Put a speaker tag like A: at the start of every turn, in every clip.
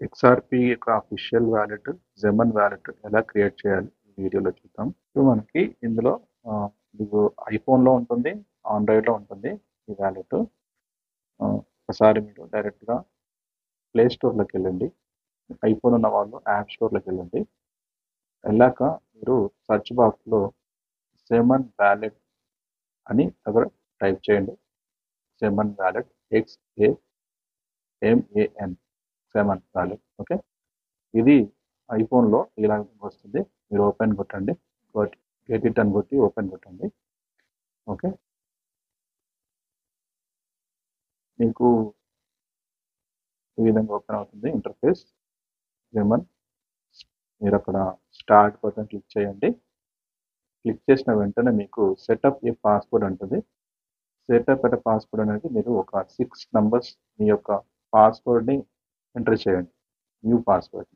A: XRP యొక్క official wallet జెమన్ wallet ఎలా create చేయాలి ఈ వీడియోలో చూద్దాం. ఇప్పుడు మనకి ఇందులో మీకు ఐఫోన్లో ఉంటుంది, ఆండ్రాయిడ్లో ఉంటుంది ఈ వాలెట్. ఒకసారి మీరు డైరెక్ట్గా ప్లే స్టోర్లోకి వెళ్ళండి. ఐఫోన్ ఉన్న వాళ్ళు యాప్ స్టోర్లోకి వెళ్ళండి. వెళ్ళాక మీరు సర్చ్ బాక్స్లో జెమన్ వాలెట్ అని అక్కడ టైప్ చేయండి. జెమన్ వాలెట్ XAMAN జెమన్ వాలెట్. ఓకే, ఇది ఐఫోన్లో ఇలా వస్తుంది. మీరు ఓపెన్ కొట్టండి, గెట్ ఇట్ అని కొట్టి ఓపెన్ కొట్టండి. ఓకే, మీకు ఈ విధంగా ఓపెన్ అవుతుంది ఇంటర్ఫేస్ జెమన్. మీరు అక్కడ స్టార్ట్ బటన్ క్లిక్ చేయండి. క్లిక్ చేసిన వెంటనే మీకు సెటప్ ఏ పాస్వర్డ్ అంటుంది. సెటప్ ఏ పాస్వర్డ్ అనేది మీరు ఒక 6 నంబర్స్ మీ యొక్క పాస్వర్డ్ని ఎంటర్ చేయండి. New password,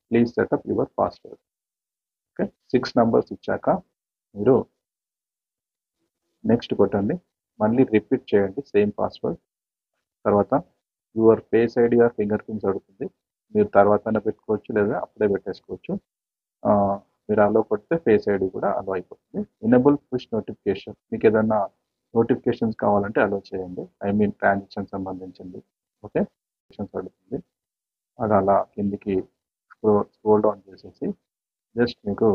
A: please setup your password. Okay, 6 numbers ఇచ్చాక మీరు నెక్స్ట్ కొట్టండి. మళ్ళీ రిపీట్ చేయండి సేమ్ పాస్వర్డ్. తర్వాత your face ID are finger prints అడుగుతుంది. మీరు తర్వాత పెట్టుకోవచ్చు లేదా అప్పుడే పెట్టేసుకోవచ్చు. మీరు అలో కొడితే ఫేస్ ఐడి కూడా అలో అయిపోతుంది. ఎనేబుల్ పుష్ నోటిఫికేషన్, మీకు ఏదైనా నోటిఫికేషన్స్ కావాలంటే అలో చేయండి. ఐ మీన్ ట్రాన్సాక్షన్ సంబంధించింది. ఓకే, అడుగుతుంది. అది అలా కిందికి స్క్రోల్ డౌన్ చేసేసి జస్ట్ మీకు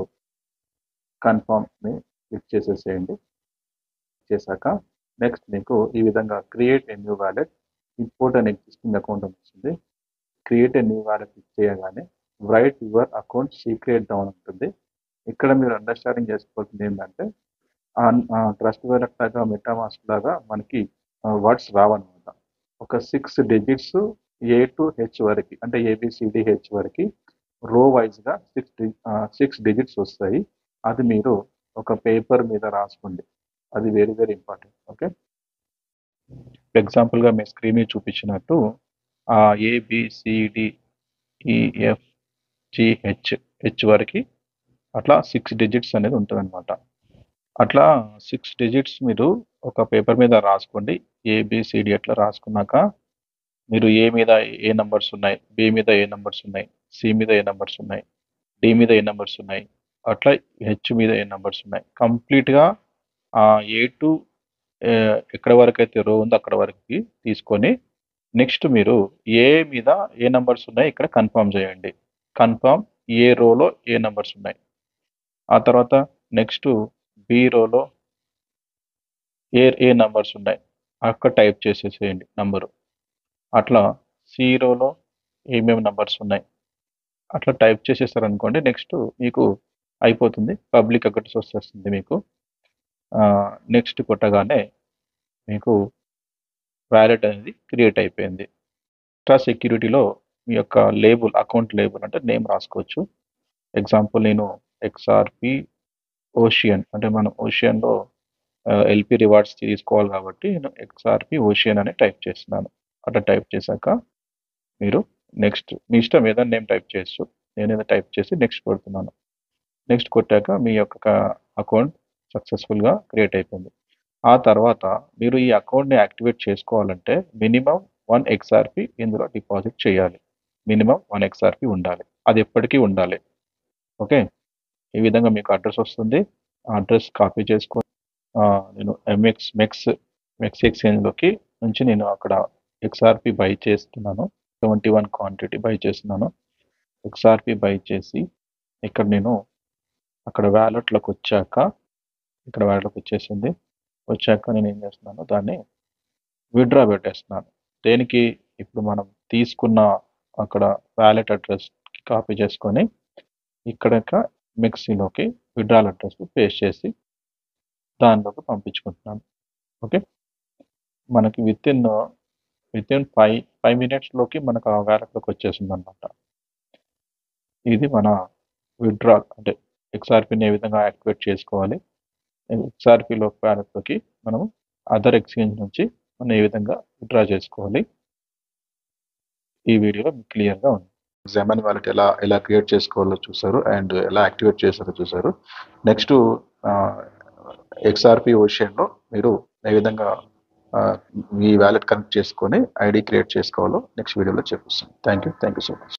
A: కన్ఫర్మ్ని క్లిక్ చేసేసేయండి. చేశాక నెక్స్ట్ మీకు ఈ విధంగా create a new wallet, import and existing account అని వస్తుంది. Create a new wallet click చేయగానే write your account secret down ఉంటుంది. ఇక్కడ మీరు అండర్స్టాండింగ్ చేసుకోవాల్సింది ఏంటంటే ట్రస్ట్ వాలెట్ లాగా మెటామాస్క్ లాగా మనకి వర్డ్స్ రావన్నమాట. ఒక 6 డిజిట్స్ A to H వరకు, అంటే ABCDH వరకు రో వైజ్గా 6 డిజిట్స్ వస్తాయి. అది మీరు ఒక పేపర్ మీద రాసుకోండి. అది వెరీ వెరీ ఇంపార్టెంట్. ఓకే, ఎగ్జాంపుల్గా మీ స్క్రీన్ మీద చూపించినట్టు ABCDEFGH వరకు అట్లా 6 డిజిట్స్ అనేది ఉంటుంది అనమాట. అట్లా 6 డిజిట్స్ మీరు ఒక పేపర్ మీద రాసుకోండి. ABCD అట్లా రాసుకున్నాక మీరు ఏ మీద ఏ నంబర్స్ ఉన్నాయి, బి మీద ఏ నంబర్స్ ఉన్నాయి, సి మీద ఏ నంబర్స్ ఉన్నాయి, డి మీద ఏ నంబర్స్ ఉన్నాయి, అట్లా హెచ్ మీద ఏ నంబర్స్ ఉన్నాయి, కంప్లీట్గా ఏ టు ఎక్కడ వరకు అయితే రో ఉందో అక్కడ వరకు తీసుకొని నెక్స్ట్ మీరు ఏ మీద ఏ నంబర్స్ ఉన్నాయి ఇక్కడ కన్ఫర్మ్ చేయండి. కన్ఫర్మ్ ఏ రోలో ఏ నంబర్స్ ఉన్నాయి. ఆ తర్వాత నెక్స్ట్ బి రోలో ఏ నంబర్స్ ఉన్నాయి అక్కడ టైప్ చేసేసేయండి నంబరు. అట్లా సి రోలో ఏమేమి నంబర్స్ ఉన్నాయి అట్లా టైప్ చేసేసారనుకోండి, నెక్స్ట్ మీకు అయిపోతుంది. పబ్లిక్ అకౌంట్స్ వస్తుంది మీకు. నెక్స్ట్ కొట్టగానే మీకు వాలెట్ అనేది క్రియేట్ అయిపోయింది. ఎక్స్ట్రా సెక్యూరిటీలో మీ యొక్క లేబుల్, అకౌంట్ లేబుల్ అంటే నేమ్ రాసుకోవచ్చు. ఎగ్జాంపుల్ నేను XRP ఓషియన్, అంటే మనం ఓషియన్లో LP రివార్డ్స్ తీసుకోవాలి కాబట్టి నేను XRP ఓషియన్ అని టైప్ చేస్తున్నాను. అట్లా టైప్ చేశాక మీరు నెక్స్ట్ మీ ఇష్టం ఏదైనా నేమ్ టైప్ చేయొచ్చు. నేనేదో టైప్ చేసి నెక్స్ట్ కొడుతున్నాను. నెక్స్ట్ కొట్టాక మీ యొక్క అకౌంట్ సక్సెస్ఫుల్గా క్రియేట్ అయిపోయింది. ఆ తర్వాత మీరు ఈ అకౌంట్ని యాక్టివేట్ చేసుకోవాలంటే మినిమం 1 XRP ఇందులో డిపాజిట్ చేయాలి. మినిమం 1 XRP ఉండాలి, అది ఎప్పటికీ ఉండాలి. ఓకే, ఈ విధంగా మీకు అడ్రస్ వస్తుంది. ఆ అడ్రస్ కాపీ చేసుకొని నేను మెక్స్ ఎక్స్చేంజ్లోకి నుంచి నేను అక్కడ XRP బై చేస్తున్నాను. 71 క్వాంటిటీ బై చేస్తున్నాను. XRP బై చేసి ఇక్కడ నేను అక్కడ వ్యాలెట్లోకి వచ్చాక, ఇక్కడ వ్యాలెట్లోకి వచ్చేసింది. వచ్చాక నేను ఏం చేస్తున్నాను, దాన్ని విత్డ్రా పెట్టేస్తున్నాను. దేనికి, ఇప్పుడు మనం తీసుకున్న అక్కడ వ్యాలెట్ అడ్రస్ కాపీ చేసుకొని ఇక్కడ మిక్సీలోకి విత్డ్రాల్ అడ్రస్ పేస్ట్ చేసి దానిలోకి పంపించుకుంటున్నాను. ఓకే, మనకి విత్ ఇన్ 5 మినిట్స్లోకి మనకు ఆ వ్యాలెట్లోకి వచ్చేసింది అనమాట. ఇది మన విత్డ్రాల్, అంటే XRPని ఏ విధంగా యాక్టివేట్ చేసుకోవాలి, XRPలో వ్యాలెట్లోకి మనం అదర్ ఎక్స్చేంజ్ నుంచి మనం ఏ విధంగా విత్డ్రా చేసుకోవాలి, ఈ వీడియోలో మీకు క్లియర్గా ఉంది. జెమన్ వాలెట్ ఎలా క్రియేట్ చేసుకోవాలో చూసారు అండ్ ఎలా యాక్టివేట్ చేస్తారో చూసారు. నెక్స్ట్ XRP ఓషియన్లో మీరు ఏ విధంగా మీ వ్యాలెట్ కనెక్ట్ చేసుకొని ఐడి క్రియేట్ చేసుకోవాలో నెక్స్ట్ వీడియోలో చూపిస్తాను. Thank you so much.